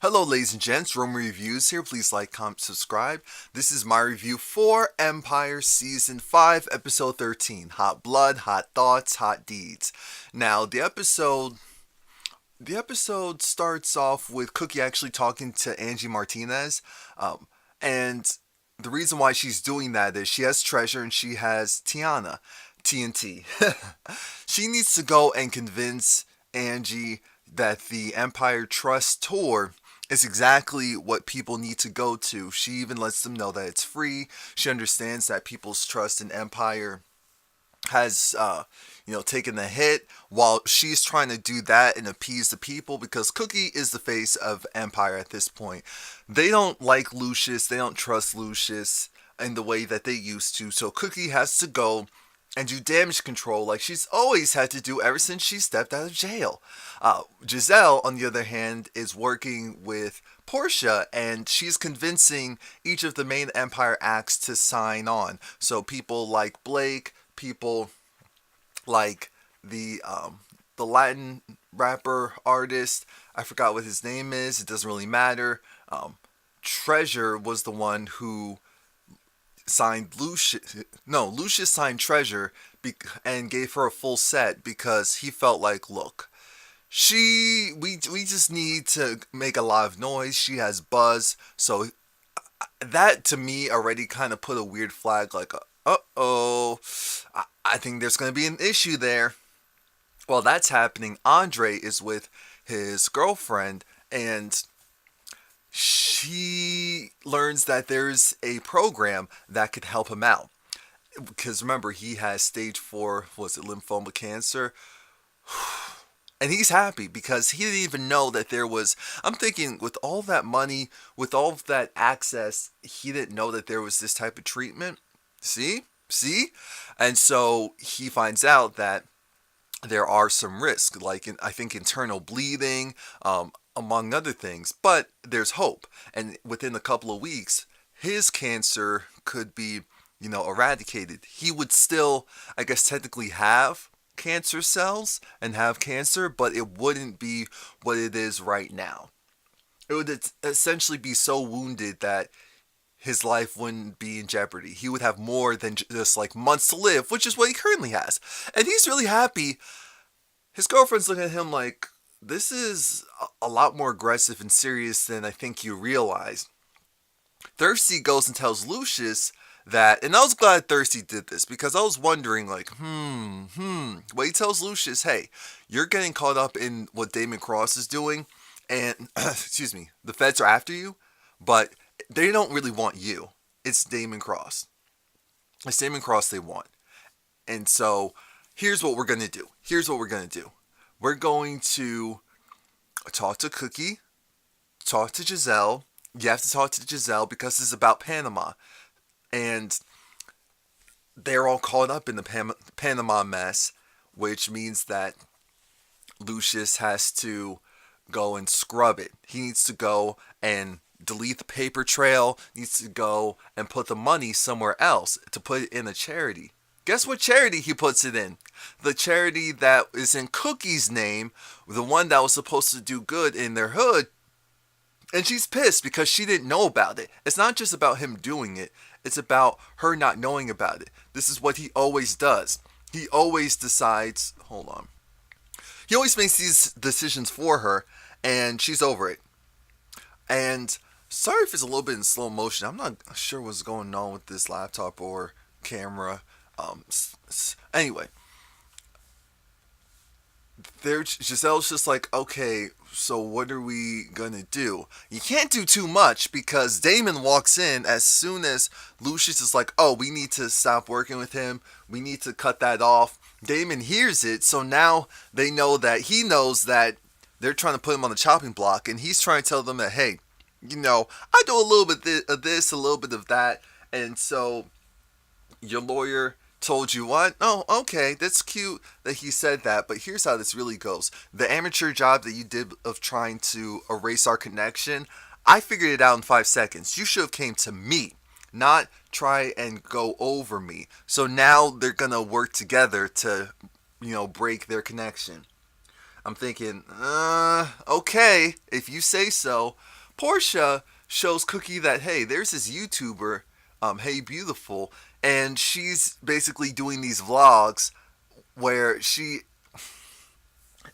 Hello, ladies and gents. Romie Reviews here. Please like, comment, subscribe. This is my review for Empire Season 5, Episode 13. Hot Blood, Hot Thoughts, Hot Deeds. Now, the episode starts off with Cookie actually talking to Angie Martinez. And the reason why she's doing that is she has Treasure and she has Tiana, TNT. She needs to go and convince Angie that the Empire Trust tour is exactly what people need to go to. She even lets them know that it's free. She understands that people's trust in Empire has taken a hit while she's trying to do that and appease the people because Cookie is the face of Empire at this point. They don't like Lucius, they don't trust Lucius in the way that they used to, so Cookie has to go and do damage control like she's always had to do ever since she stepped out of jail. Giselle, on the other hand, is working with Portia, and she's convincing each of the main Empire acts to sign on. So people like Blake, people like the Latin rapper artist, I forgot what his name is. It doesn't really matter. Treasure was the one who signed Lucius. No, Lucius signed Treasure and gave her a full set because he felt like, look, we just need to make a lot of noise. She has buzz, so that to me already kind of put a weird flag, like, uh-oh, I think there's going to be an issue there. While that's happening, Andre is with his girlfriend, and she learns that there's a program that could help him out. Because remember, he has stage 4, was it lymphoma cancer? And he's happy because he didn't even know that there was, I'm thinking, with all that money, with all of that access, he didn't know that there was this type of treatment. See? And so he finds out that there are some risks, like I think internal bleeding, among other things. But there's hope. And within a couple of weeks, his cancer could be, eradicated. He would still, I guess, technically have cancer cells and have cancer, but it wouldn't be what it is right now. It would essentially be so wounded that his life wouldn't be in jeopardy. He would have more than just like months to live, which is what he currently has. And he's really happy. His girlfriend's looking at him like, this is a lot more aggressive and serious than I think you realize. Thirsty goes and tells Lucius that, and I was glad Thirsty did this because I was wondering like, well, he tells Lucius, hey, you're getting caught up in what Damon Cross is doing, and, excuse me, the feds are after you, but they don't really want you. It's Damon Cross. It's Damon Cross they want. And so, here's what we're going to do. We're going to talk to Cookie, talk to Giselle. You have to talk to Giselle because it's about Panama. And they're all caught up in the Panama mess, which means that Lucius has to go and scrub it. He needs to go and delete the paper trail, needs to go and put the money somewhere else to put it in a charity. Guess what charity he puts it in? The charity that is in Cookie's name, the one that was supposed to do good in their hood. And she's pissed because she didn't know about it. It's not just about him doing it. It's about her not knowing about it. This is what he always does. He always decides, hold on. He always makes these decisions for her, and she's over it. And sorry if it's a little bit in slow motion. I'm not sure what's going on with this laptop or camera. Anyway, Giselle's just like, okay, so what are we gonna do? You can't do too much because Damon walks in as soon as Lucius is like, oh, we need to stop working with him. We need to cut that off. Damon hears it, so now they know that he knows that they're trying to put him on the chopping block, and he's trying to tell them that, hey, I do a little bit of this, a little bit of that, and so your lawyer told you what? Oh, okay, that's cute that he said that, but here's how this really goes. The amateur job that you did of trying to erase our connection, I figured it out in 5 seconds. You should have came to me, not try and go over me. So now they're gonna work together to, break their connection. I'm thinking, okay, if you say so. Portia shows Cookie that, hey, there's this YouTuber, Hey Beautiful, and she's basically doing these vlogs where she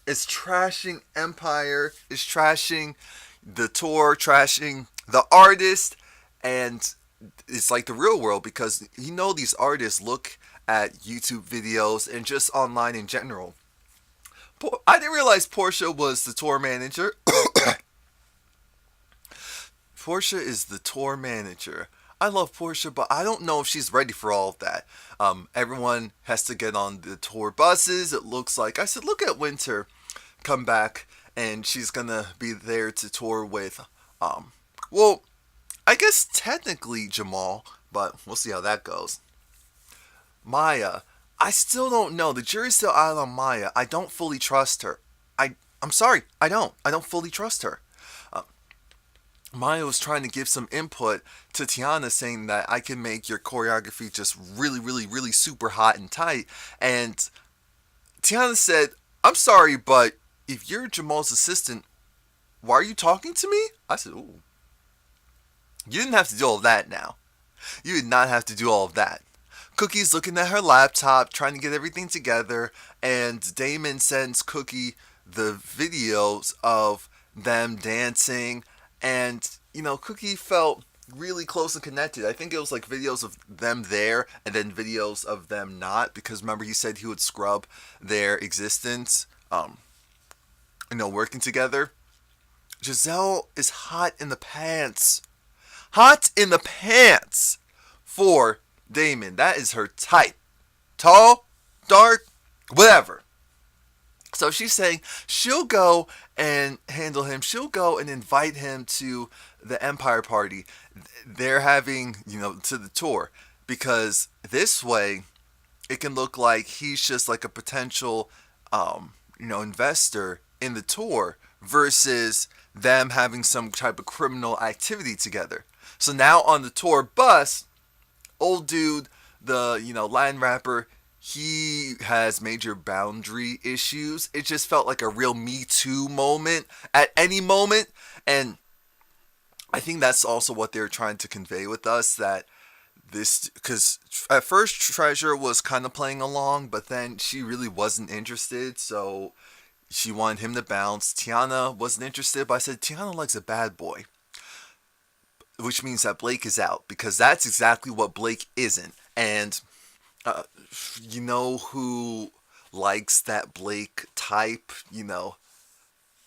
is trashing Empire, is trashing the tour, trashing the artist, and it's like the real world because these artists look at YouTube videos and just online in general. I didn't realize Portia was the tour manager. Portia is the tour manager. I love Portia, but I don't know if she's ready for all of that. Everyone has to get on the tour buses. It looks like I said, look at Winter come back, and she's gonna be there to tour with. Well, I guess technically Jamal, but we'll see how that goes. Maya, I still don't know. The jury's still out on Maya. I don't fully trust her. I'm sorry. I don't. I don't fully trust her. Uh, Maya was trying to give some input to Tiana, saying that I can make your choreography just really, really, really super hot and tight. And Tiana said, I'm sorry, but if you're Jamal's assistant, why are you talking to me? I said, ooh. You didn't have to do all of that now. You did not have to do all of that. Cookie's looking at her laptop, trying to get everything together, and Damon sends Cookie the videos of them dancing, and, Cookie felt really close and connected. I think it was like videos of them there, and then videos of them not, because remember he said he would scrub their existence, working together. Giselle is hot in the pants. Hot in the pants for Damon. That is her type. Tall, dark, whatever. So she's saying she'll go and handle him. She'll go and invite him to the Empire party. They're having, to the tour. Because this way, it can look like he's just like a potential, investor in the tour versus them having some type of criminal activity together. So now on the tour bus, old dude, the Latin rapper, he has major boundary issues. It just felt like a real Me Too moment at any moment, and I think that's also what they're trying to convey with us, that this, because at first Treasure was kind of playing along, but then she really wasn't interested, so she wanted him to bounce. Tiana wasn't interested, but I said Tiana likes a bad boy, which means that Blake is out, because that's exactly what Blake isn't. And you know who likes that Blake type?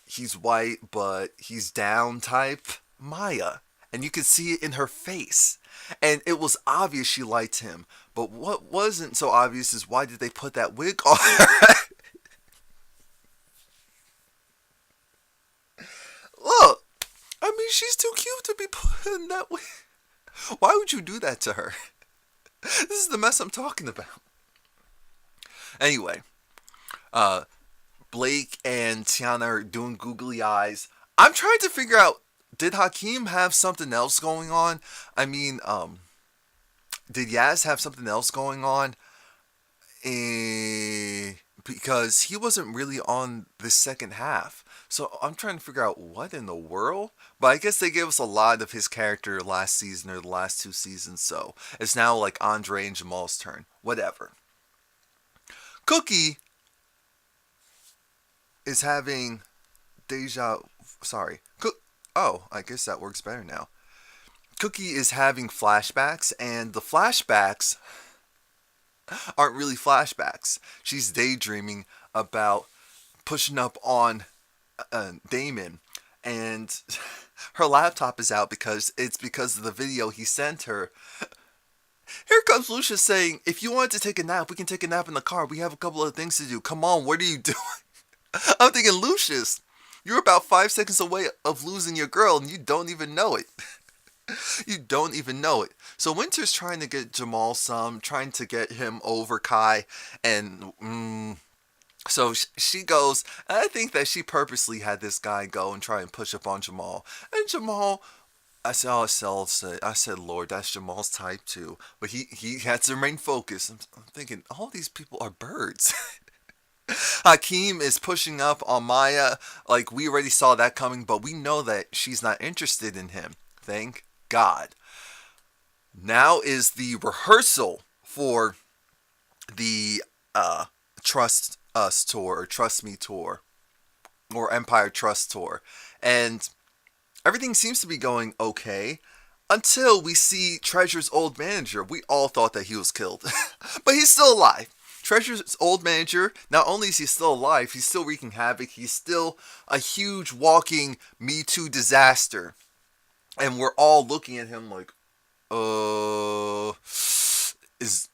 He's white, but he's down type? Maya. And you could see it in her face. And it was obvious she liked him. But what wasn't so obvious is why did they put that wig on her? Look, I mean, she's too cute to be put in that wig. Why would you do that to her? This is the mess I'm talking about. Anyway, Blake and Tiana are doing googly eyes. I'm trying to figure out, did Hakeem have something else going on? I mean, did Yaz have something else going on? Because he wasn't really on the second half. So I'm trying to figure out what in the world. But I guess they gave us a lot of his character last season or the last two seasons. So it's now like Andre and Jamal's turn. Whatever. Cookie is having deja. Sorry. Oh, I guess that works better now. Cookie is having flashbacks, and the flashbacks aren't really flashbacks. She's daydreaming about pushing up on Damon, and her laptop is out because of the video he sent her. Here comes Lucius saying, if you wanted to take a nap, we can take a nap in the car. We have a couple of things to do. Come on, what are you doing? I'm thinking, Lucius, you're about 5 seconds away of losing your girl, and you don't even know it. You don't even know it. So Winter's trying to get Jamal trying to get him over Kai, and so she goes, and I think that she purposely had this guy go and try and push up on Jamal. And Jamal, I said, Lord, that's Jamal's type too. But he had to remain focused. I'm thinking, all these people are birds. Hakeem is pushing up on Maya. Like, we already saw that coming, but we know that she's not interested in him. Thank God. Now is the rehearsal for the Trust Us tour, or Trust Me tour, or Empire Trust tour. And everything seems to be going okay until we see Treasure's old manager. We all thought that he was killed, but he's still alive. Treasure's old manager, not only is he still alive, he's still wreaking havoc. He's still a huge walking Me Too disaster. And we're all looking at him like, is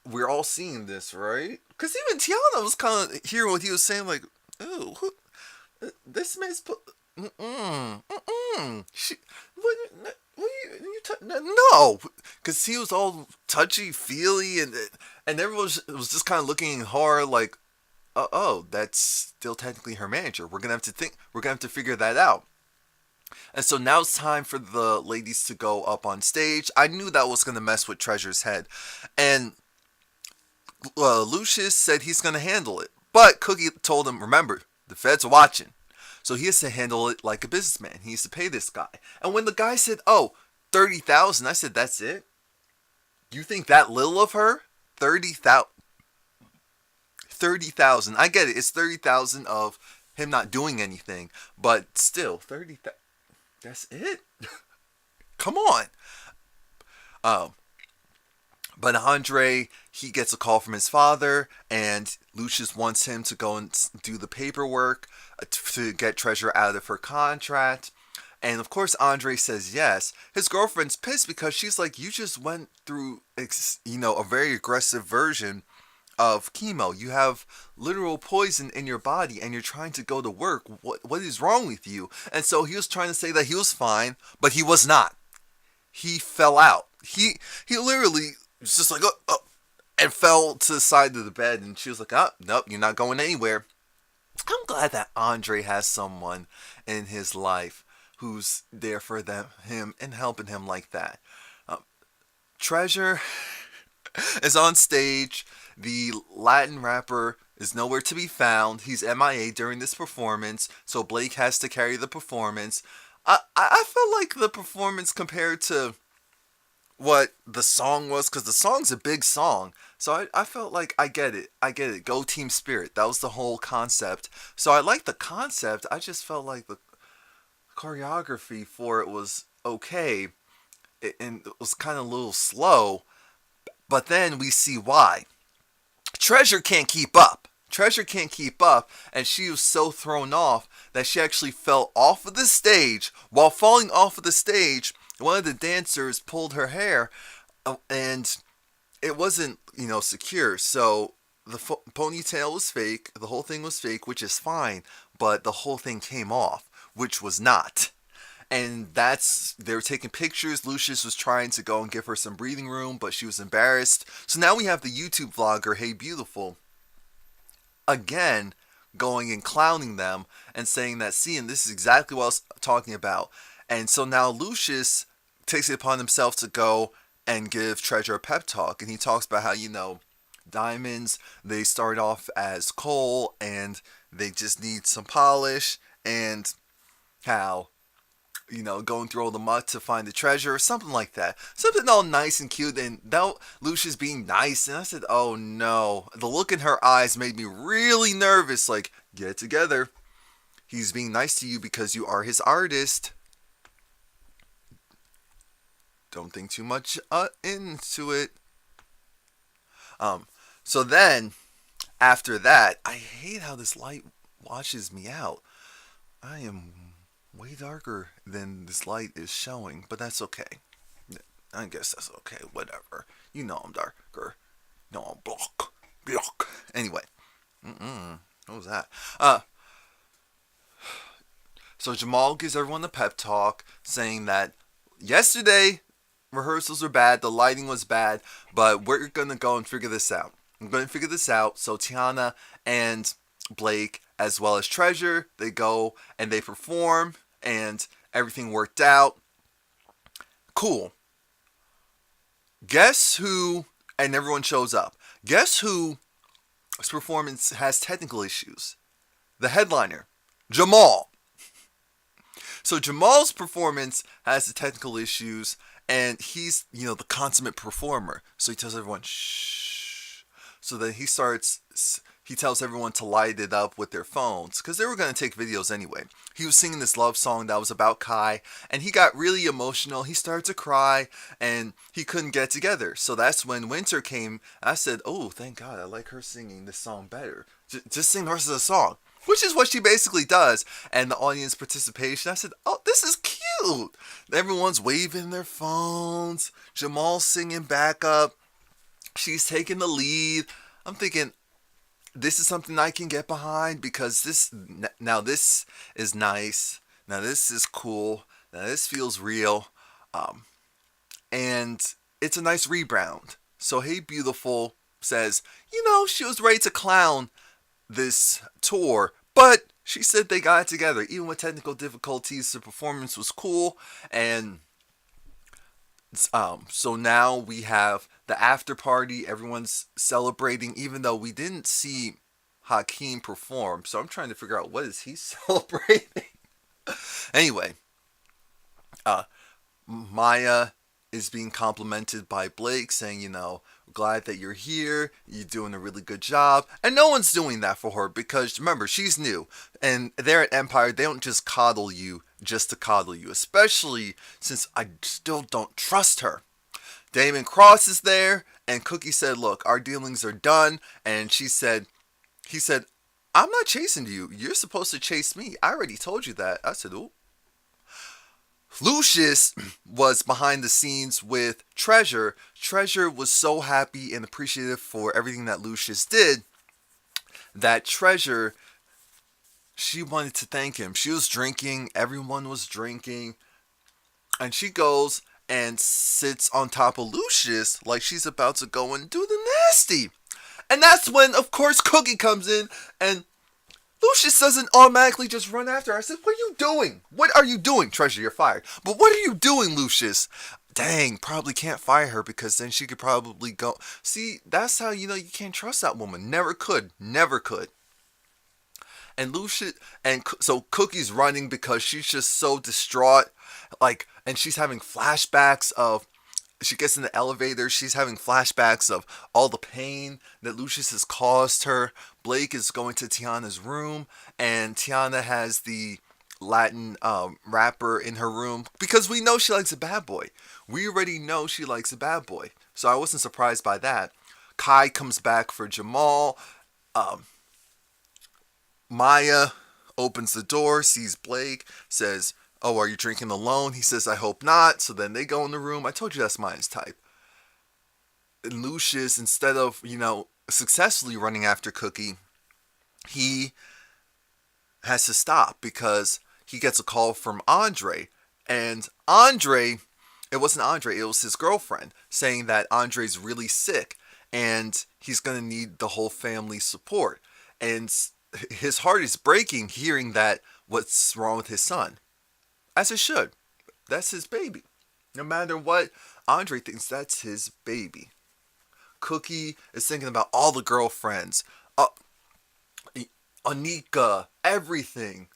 we're all seeing this, right? Because even Tiana was kind of hearing what he was saying, like, oh, this man's put, she, no, because he was all touchy feely, and everyone was just kind of looking hard, like, oh, that's still technically her manager. We're gonna have to think. We're gonna have to figure that out. And so now it's time for the ladies to go up on stage. I knew that was gonna mess with Treasure's head, and Lucius said he's gonna handle it. But Cookie told him, remember, the feds are watching. So he has to handle it like a businessman. He has to pay this guy. And when the guy said, oh, 30,000, I said, that's it? You think that little of her? 30,000. 30,000. I get it. It's 30,000 of him not doing anything. But still, 30,000. That's it? Come on. Um, But Andre, he gets a call from his father, and Lucius wants him to go and do the paperwork to get Treasure out of her contract. And of course, Andre says yes. His girlfriend's pissed because she's like, you just went through, a very aggressive version of chemo. You have literal poison in your body, and you're trying to go to work. What is wrong with you? And so he was trying to say that he was fine, but he was not. He fell out. He literally was just like, and fell to the side of the bed, and she was like, oh, nope, you're not going anywhere. I'm glad that Andre has someone in his life who's there for him and helping him like that. Treasure is on stage. The Latin rapper is nowhere to be found. He's MIA during this performance, so Blake has to carry the performance. I felt like the performance compared to what the song was, because the song's a big song. So I felt like I get it. Go Team Spirit. That was the whole concept. So I liked the concept. I just felt like the choreography for it was okay. And it was kind of a little slow. But then we see why. Treasure can't keep up. And she was so thrown off that she actually fell off of the stage. While falling off of the stage, one of the dancers pulled her hair, and it wasn't, secure. So the ponytail was fake. The whole thing was fake, which is fine. But the whole thing came off, which was not. And they were taking pictures. Lucius was trying to go and give her some breathing room, but she was embarrassed. So now we have the YouTube vlogger, Hey Beautiful, again, going and clowning them and saying that, see, and this is exactly what I was talking about. And so now Lucius takes it upon himself to go and give Treasure a pep talk. And he talks about how, diamonds, they start off as coal and they just need some polish. And how, going through all the mud to find the treasure or something like that. Something all nice and cute. And now Lucia's being nice. And I said, oh no. The look in her eyes made me really nervous. Like, get it together. He's being nice to you because you are his artist. Don't think too much into it. So then, after that, I hate how this light washes me out. I am way darker than this light is showing, but that's okay. I guess that's okay, whatever. I'm darker. No, I'm block. Anyway. What was that? So Jamal gives everyone the pep talk, saying that yesterday rehearsals were bad, the lighting was bad, but we're going to go and figure this out. I'm going to figure this out. So Tiana and Blake, as well as Treasure, they go and they perform, and everything worked out. Cool. Guess who, and everyone shows up. Guess who This performance has technical issues. The headliner, Jamal. So Jamal's performance has the technical issues, and he's, the consummate performer. So he tells everyone, shh. So then he tells everyone to light it up with their phones, because they were going to take videos anyway. He was singing this love song that was about Kai, and he got really emotional. He started to cry, and he couldn't get together. So that's when Winter came. I said, oh, thank God, I like her singing this song better. Just sing the rest of the song. Which is what she basically does. And the audience participation, I said, oh, this is cute. Everyone's waving their phones. Jamal's singing back up. She's taking the lead. I'm thinking, this is something I can get behind, because this is nice. Now this is cool. Now this feels real. And it's a nice rebound. So Hey Beautiful says, she was ready to clown this tour, but she said they got it together. Even with technical difficulties, the performance was cool. And so now we have the after party. Everyone's celebrating, even though we didn't see Hakeem perform. So I'm trying to figure out, what is he celebrating? Anyway, Maya is being complimented by Blake, saying, glad that you're here, you're doing a really good job. And no one's doing that for her, because remember, she's new, and they're at Empire. They don't just coddle you just to coddle you, especially since I still don't trust her. Damon Cross is there, and Cookie said, look, our dealings are done. And he said, I'm not chasing you, you're supposed to chase me. I already told you that. I said, ooh. Lucius was behind the scenes with Treasure. Treasure was so happy and appreciative for everything that Lucius did, that Treasure, she wanted to thank him. She was drinking, everyone was drinking, and she goes and sits on top of Lucius like she's about to go and do the nasty. And that's when, of course, Cookie comes in, and Lucius doesn't automatically just run after her. I said, what are you doing? What are you doing? Treasure, you're fired. But what are you doing, Lucius? Dang, probably can't fire her, because then she could probably go. See, that's how you can't trust that woman. Never could. And so Cookie's running because she's just so distraught. And she's having flashbacks of, she gets in the elevator, she's having flashbacks of all the pain that Lucius has caused her. Blake is going to Tiana's room, and Tiana has the Latin rapper in her room, because we know she likes a bad boy. We already know she likes a bad boy. So I wasn't surprised by that. Kai comes back for Jamal. Maya opens the door, sees Blake, says, oh, are you drinking alone? He says, I hope not. So then they go in the room. I told you that's Maya's type. And Lucius, instead of, successfully running after Cookie, he has to stop, because he gets a call from Andre. And Andre, it wasn't Andre, it was his girlfriend, saying that Andre's really sick and he's going to need the whole family support. And his heart is breaking hearing that what's wrong with his son. As it should. That's his baby. No matter what Andre thinks, that's his baby. Cookie is thinking about all the girlfriends. Anika, everything.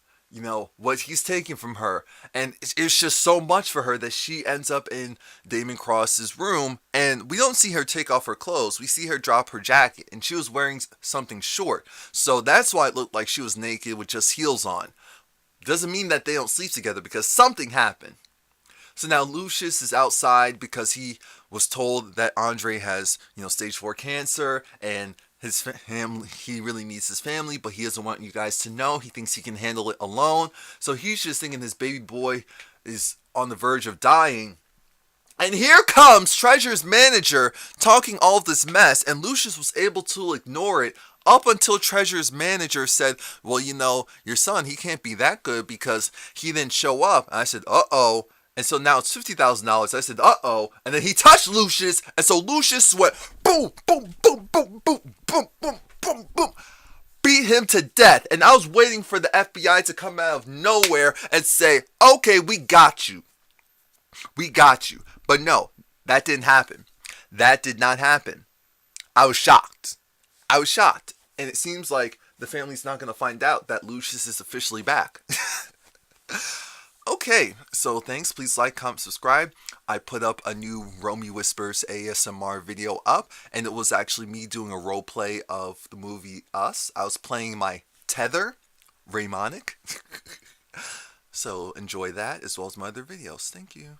What he's taking from her. And it's just so much for her that she ends up in Damon Cross's room. And we don't see her take off her clothes. We see her drop her jacket. And she was wearing something short. So that's why it looked like she was naked with just heels on. Doesn't mean that they don't sleep together, because something happened. So now Lucius is outside because he was told that Andre has, stage 4 cancer, and his family, he really needs his family, but he doesn't want you guys to know. He thinks he can handle it alone. So he's just thinking his baby boy is on the verge of dying. And here comes Treasure's manager talking all of this mess, and Lucius was able to ignore it up until Treasure's manager said, well, your son, he can't be that good because he didn't show up. And I said, uh-oh. And so now it's $50,000. I said, uh-oh. And then he touched Lucius, and so Lucius went boom, boom, boom, boom, boom, boom, boom, boom, boom. Beat him to death. And I was waiting for the FBI to come out of nowhere and say, okay, we got you. We got you. But no, that didn't happen. That did not happen. I was shocked. And it seems like the family's not going to find out that Lucius is officially back. Okay, so thanks. Please like, comment, subscribe. I put up a new Romie Whispers ASMR video up, and it was actually me doing a role play of the movie Us. I was playing my tether, Raymonic. So enjoy that as well as my other videos. Thank you.